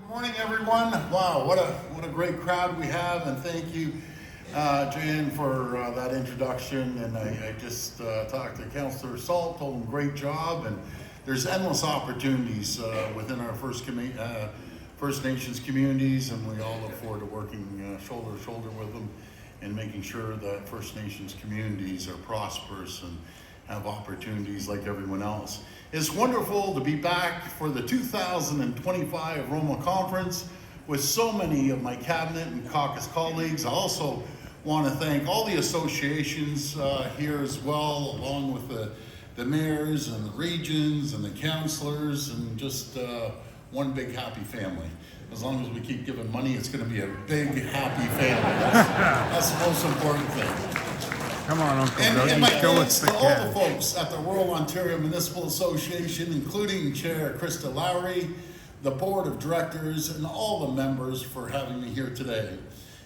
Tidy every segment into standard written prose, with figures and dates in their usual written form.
Good morning, everyone. Wow, what a great crowd we have, and thank you, Jan, for that introduction. And I just talked to Councillor Salt, told him great job, and there's endless opportunities within our First Nations communities, and we all look forward to working shoulder to shoulder with them and making sure that First Nations communities are prosperous and have opportunities like everyone else. It's wonderful to be back for the 2025 ROMA conference with so many of my cabinet and caucus colleagues. I also want to thank all the associations here as well, along with the mayors and the regions and the councillors, and just one big happy family. As long as we keep giving money, it's going to be a big happy family. That's the most important thing. Come on, Uncle Doug, And my show thanks us the to all the cash. folks at the Rural Ontario Municipal Association, including Chair Christa Lowry, the Board of Directors, and all the members for having me here today.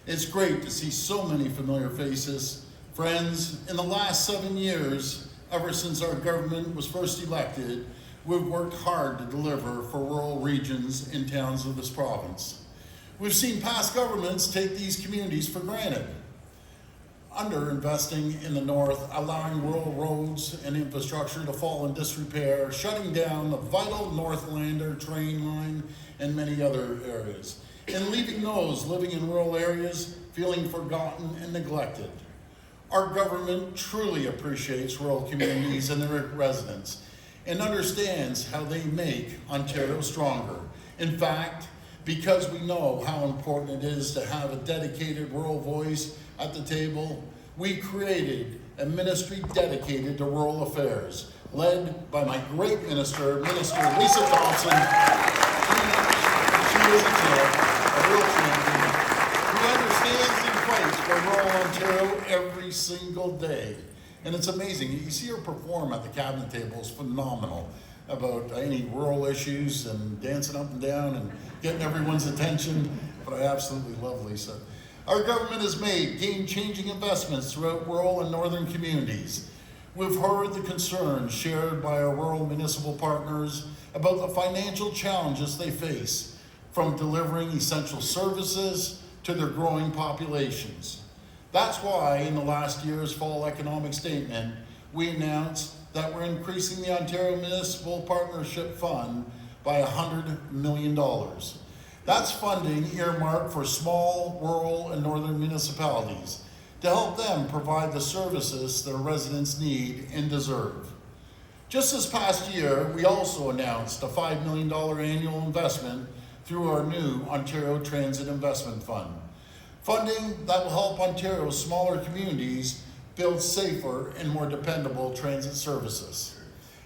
It's great to see so many familiar faces. Friends, in the last 7 years, ever since our government was first elected, we've worked hard to deliver for rural regions and towns of this province. We've seen past governments take these communities for granted, underinvesting in the north, allowing rural roads and infrastructure to fall in disrepair, shutting down the vital Northlander train line and many other areas, and leaving those living in rural areas feeling forgotten and neglected. Our government truly appreciates rural communities and their residents and understands how they make Ontario stronger. In fact, because we know how important it is to have a dedicated rural voice at the table, we created a ministry dedicated to rural affairs, led by my great Minister Lisa Thompson. She is a real champion, who understands and fights for rural Ontario every single day. And it's amazing. You see her perform at the cabinet table is phenomenal about any rural issues and dancing up and down and getting everyone's attention. But I absolutely love Lisa. Our government has made game-changing investments throughout rural and northern communities. We've heard the concerns shared by our rural municipal partners about the financial challenges they face, from delivering essential services to their growing populations. That's why in the last year's fall economic statement, we announced that we're increasing the Ontario Municipal Partnership Fund by $100 million. That's funding earmarked for small, rural, and northern municipalities to help them provide the services their residents need and deserve. Just this past year, we also announced a $5 million annual investment through our new Ontario Transit Investment Fund. Funding that will help Ontario's smaller communities build safer and more dependable transit services.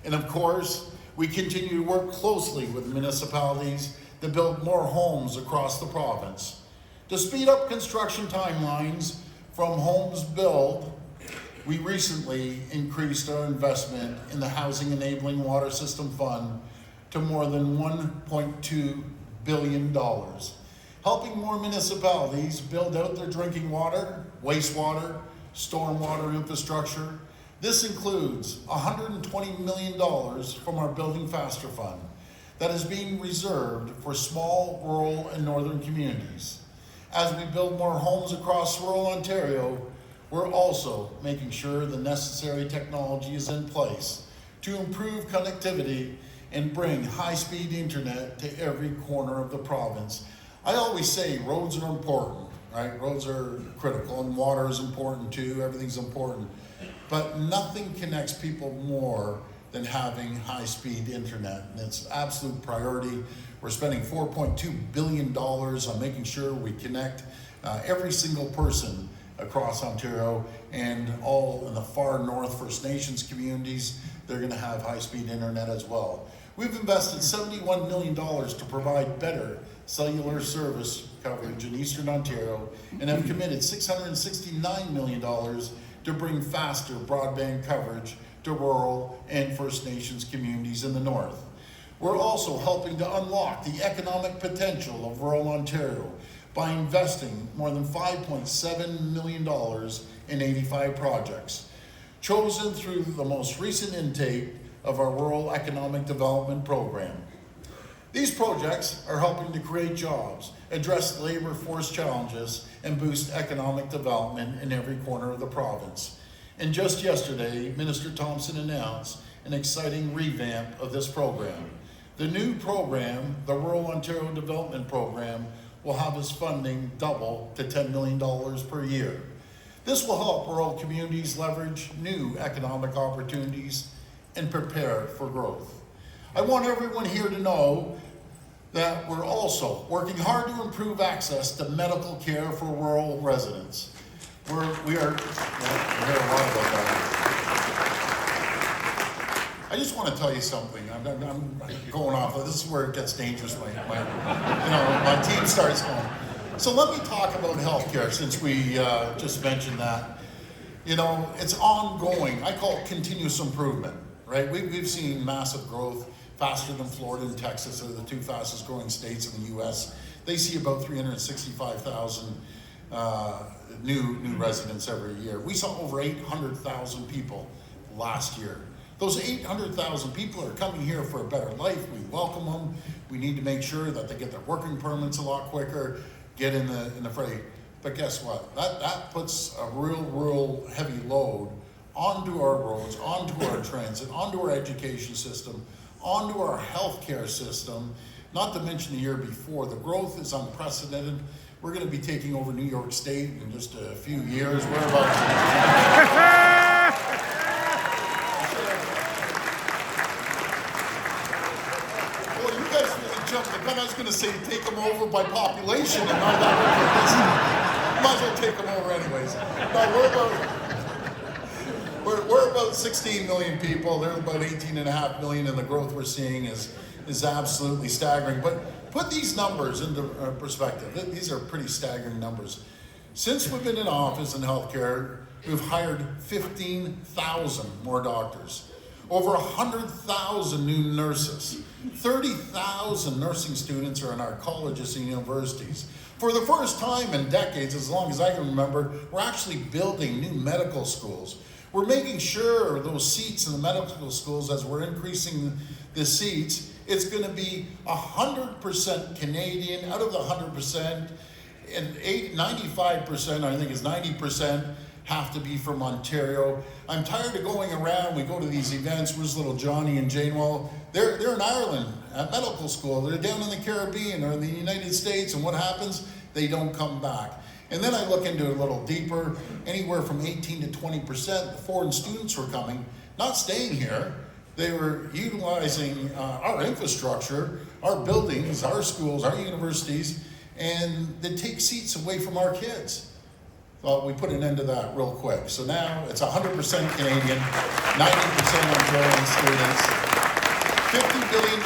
And of course, we continue to work closely with municipalities to build more homes across the province. To speed up construction timelines from homes built, we recently increased our investment in the Housing Enabling Water System Fund to more than $1.2 billion, helping more municipalities build out their drinking water, wastewater, stormwater infrastructure. This includes $120 million from our Building Faster Fund that is being reserved for small, rural, and northern communities. As we build more homes across rural Ontario, we're also making sure the necessary technology is in place to improve connectivity and bring high-speed internet to every corner of the province. I always say roads are important, right? Roads are critical, and water is important too, everything's important. But nothing connects people more than having high-speed internet, and it's absolute priority. We're spending $4.2 billion on making sure we connect every single person across Ontario, and all in the far north First Nations communities, they're gonna have high-speed internet as well. We've invested $71 million to provide better cellular service coverage in Eastern Ontario, and have committed $669 million to bring faster broadband coverage to rural and First Nations communities in the north. We're also helping to unlock the economic potential of rural Ontario by investing more than $5.7 million in 85 projects, chosen through the most recent intake of our Rural Economic Development Program. These projects are helping to create jobs, address labor force challenges, and boost economic development in every corner of the province. And just yesterday, Minister Thompson announced an exciting revamp of this program. The new program, the Rural Ontario Development Program, will have its funding double to $10 million per year. This will help rural communities leverage new economic opportunities and prepare for growth. I want everyone here to know that we're also working hard to improve access to medical care for rural residents. We are, we'll hear a lot about that. I just want to tell you something. I'm going off. This is where it gets dangerous. My team starts going. So let me talk about healthcare since we just mentioned that. You know, it's ongoing. I call it continuous improvement, right? We've seen massive growth, faster than Florida and Texas. They're the two fastest growing states in the U.S. They see about 365,000 new residents every year. We saw over 800,000 people last year. Those 800,000 people are coming here for a better life. We welcome them. We need to make sure that they get their working permits a lot quicker, get in the fray. But guess what? That puts a real heavy load onto our roads, onto our transit, onto our education system, onto our healthcare system, not to mention the year before. The growth is unprecedented. We're going to be taking over New York State in just a few years. We're about I was going to say take them over by population, and not that. Might as well take them over anyways. No, we're about 16 million people. They're about 18.5 million, and the growth we're seeing is absolutely staggering. But put these numbers into perspective. These are pretty staggering numbers. Since we've been in office in healthcare, we've hired 15,000 more doctors, over 100,000 new nurses, 30,000 nursing students are in our colleges and universities. For the first time in decades, as long as I can remember, we're actually building new medical schools. We're making sure those seats in the medical schools, as we're increasing the seats, it's going to be 100% Canadian. Out of the 100%, and 95%, I think is 90%, have to be from Ontario. I'm tired of going around. We go to these events. Where's little Johnny and Jane? Well, they're in Ireland at medical school. They're down in the Caribbean or in the United States, and what happens? They don't come back. And then I look into it a little deeper. Anywhere from 18 to 20%, the foreign students were coming, not staying here. They were utilizing our infrastructure, our buildings, our schools, our universities, and they take seats away from our kids. Well, we put an end to that real quick. So now it's 100% Canadian, 90% Ontarian students, $50 billion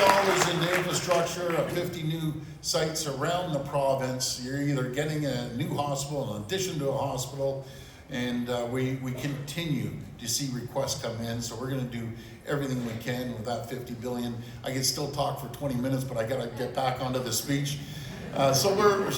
into infrastructure, 50 new sites around the province. You're either getting a new hospital in addition to a hospital, and we continue to see requests come in. So we're going to do everything we can with that $50 billion. I can still talk for 20 minutes, but I got to get back onto the speech. So we're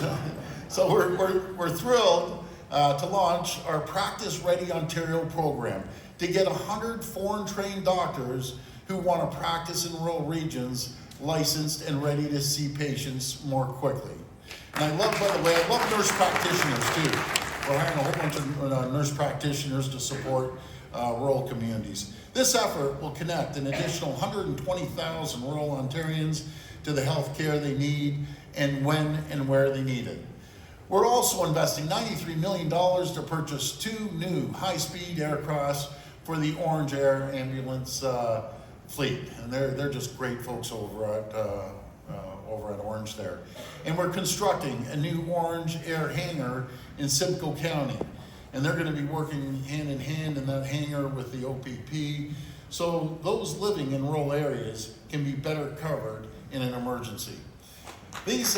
thrilled to launch our Practice Ready Ontario program to get 100 foreign trained doctors who want to practice in rural regions licensed and ready to see patients more quickly. And I love, by the way, I love nurse practitioners too. We're hiring a whole bunch of nurse practitioners to support rural communities. This effort will connect an additional 120,000 rural Ontarians to the health care they need and when and where they need it. We're also investing $93 million to purchase 2 new high-speed aircrafts for the Orange Air ambulance fleet, and they're just great folks over at Orange there. And we're constructing a new Orange Air hangar in Simcoe County, and they're going to be working hand in hand in that hangar with the OPP, so those living in rural areas can be better covered in an emergency. These,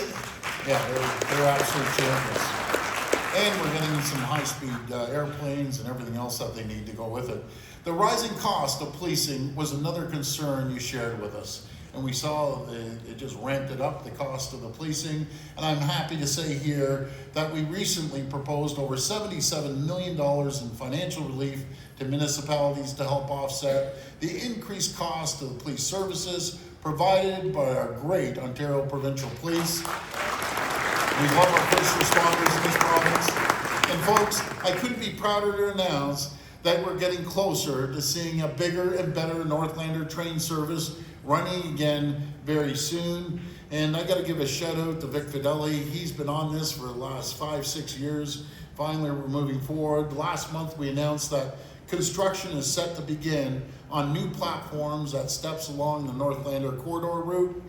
they're absolute champions. And we're getting some high-speed airplanes and everything else that they need to go with it. The rising cost of policing was another concern you shared with us. And we saw it just ramped it up, the cost of the policing. And I'm happy to say here that we recently proposed over $77 million in financial relief to municipalities to help offset the increased cost of the police services, provided by our great Ontario Provincial Police. We love our first responders in this province. And folks, I couldn't be prouder to announce that we're getting closer to seeing a bigger and better Northlander train service running again very soon. And I gotta give a shout out to Vic Fidelli. He's been on this for the last 5-6 years. Finally, we're moving forward. Last month, we announced that construction is set to begin on new platforms at steps along the Northlander corridor route,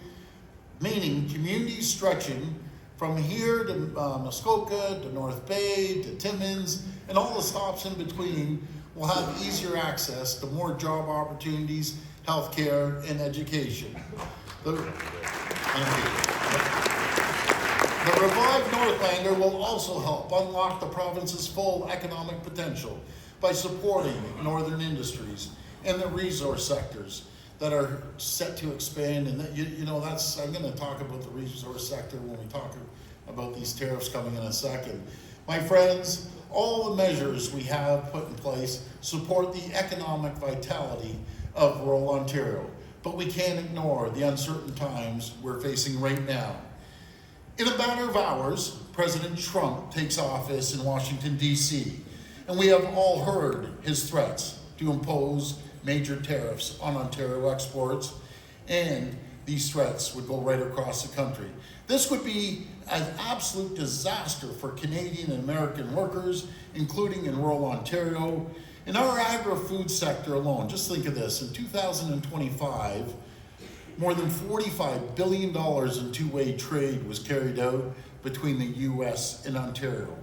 meaning communities stretching from here to Muskoka, to North Bay, to Timmins, and all the stops in between will have easier access to more job opportunities, healthcare, and education. The revived Northlander will also help unlock the province's full economic potential by supporting northern industries and the resource sectors that are set to expand. And that, I'm going to talk about the resource sector when we talk about these tariffs coming in a second. My friends, all the measures we have put in place support the economic vitality of rural Ontario, but we can't ignore the uncertain times we're facing right now. In a matter of hours, President Trump takes office in Washington, D.C., and we have all heard his threats to impose major tariffs on Ontario exports, and these threats would go right across the country. This would be an absolute disaster for Canadian and American workers, including in rural Ontario. In our agri-food sector alone, just think of this, in 2025, more than $45 billion in two-way trade was carried out between the U.S. and Ontario.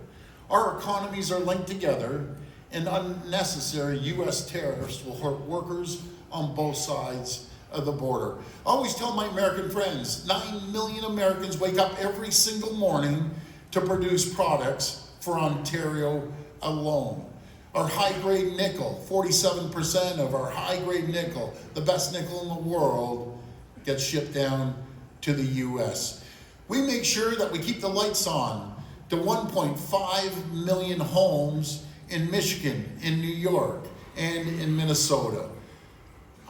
Our economies are linked together, and unnecessary U.S. tariffs will hurt workers on both sides of the border. I always tell my American friends, 9 million Americans wake up every single morning to produce products for Ontario alone. Our high-grade nickel, 47% of our high-grade nickel, the best nickel in the world, gets shipped down to the U.S. We make sure that we keep the lights on to 1.5 million homes in Michigan, in New York, and in Minnesota.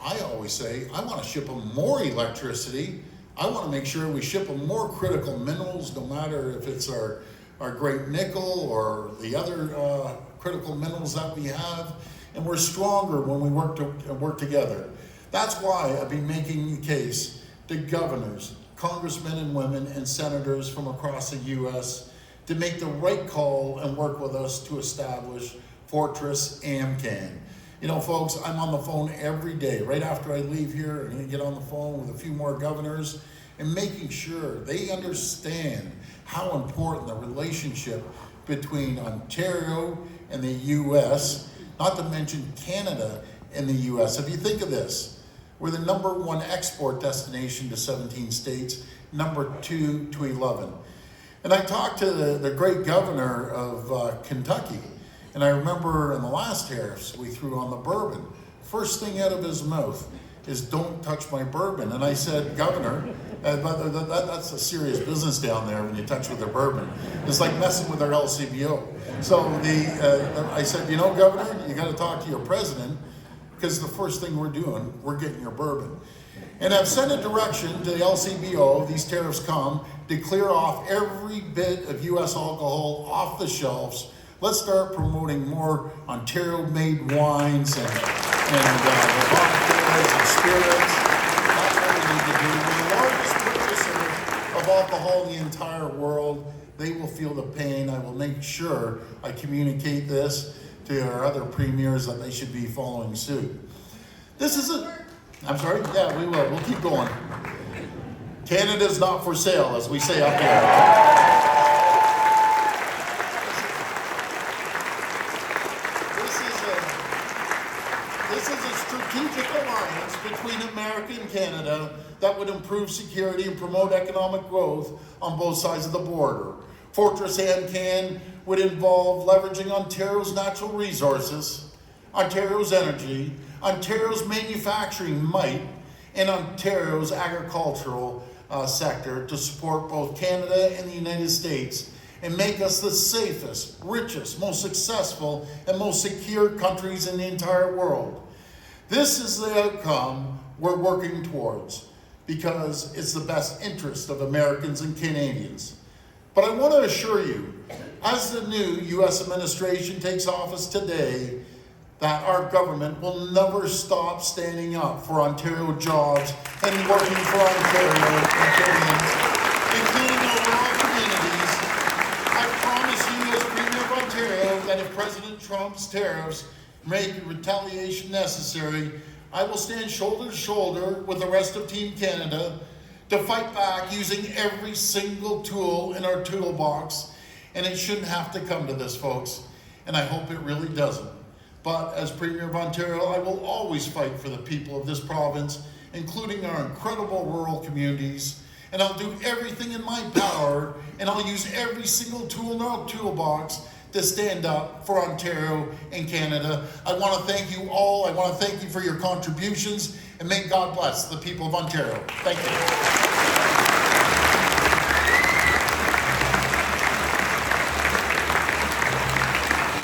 I always say, I want to ship them more electricity. I want to make sure we ship them more critical minerals, no matter if it's our great nickel or the other critical minerals that we have. And we're stronger when we work together. That's why I've been making the case to governors, congressmen and women, and senators from across the U.S. to make the right call and work with us to establish Fortress AMCAN. You know, folks, I'm on the phone every day. Right after I leave here, I'm going to get on the phone with a few more governors and making sure they understand how important the relationship between Ontario and the U.S., not to mention Canada and the U.S. If you think of this, we're the #1 export destination to 17 states, #2 to 11. And I talked to the great governor of Kentucky, and I remember in the last tariffs we threw on the bourbon, first thing out of his mouth is, "Don't touch my bourbon." And I said, "Governor, that's a serious business down there when you touch with their bourbon. It's like messing with our LCBO." So I said, "Governor, you got to talk to your president, because the first thing we're doing, we're getting your bourbon." And I've sent a direction to the LCBO, these tariffs come, to clear off every bit of U.S. alcohol off the shelves. Let's start promoting more Ontario-made wines and vodkas and spirits. That's what we need to do. We're the largest purchaser of alcohol in the entire world. They will feel the pain. I will make sure I communicate this to our other premiers that they should be following suit. I'm sorry? Yeah, we will. We'll keep going. Canada's not for sale, as we say up here. This is a strategic alliance between America and Canada that would improve security and promote economic growth on both sides of the border. Fortress AMCAN would involve leveraging Ontario's natural resources, Ontario's energy, Ontario's manufacturing might, and Ontario's agricultural sector to support both Canada and the United States and make us the safest, richest, most successful, and most secure countries in the entire world. This is the outcome we're working towards, because it's the best interest of Americans and Canadians. But I want to assure you, as the new U.S. administration takes office today, that our government will never stop standing up for Ontario jobs and working for Ontario Ontarians, including our rural communities. I promise you as Premier of Ontario that if President Trump's tariffs make retaliation necessary, I will stand shoulder to shoulder with the rest of Team Canada to fight back using every single tool in our toolbox. And it shouldn't have to come to this, folks, and I hope it really doesn't. But as Premier of Ontario, I will always fight for the people of this province, including our incredible rural communities, and I'll do everything in my power, and I'll use every single tool in our toolbox to stand up for Ontario and Canada. I want to thank you all. I want to thank you for your contributions, and may God bless the people of Ontario. Thank you.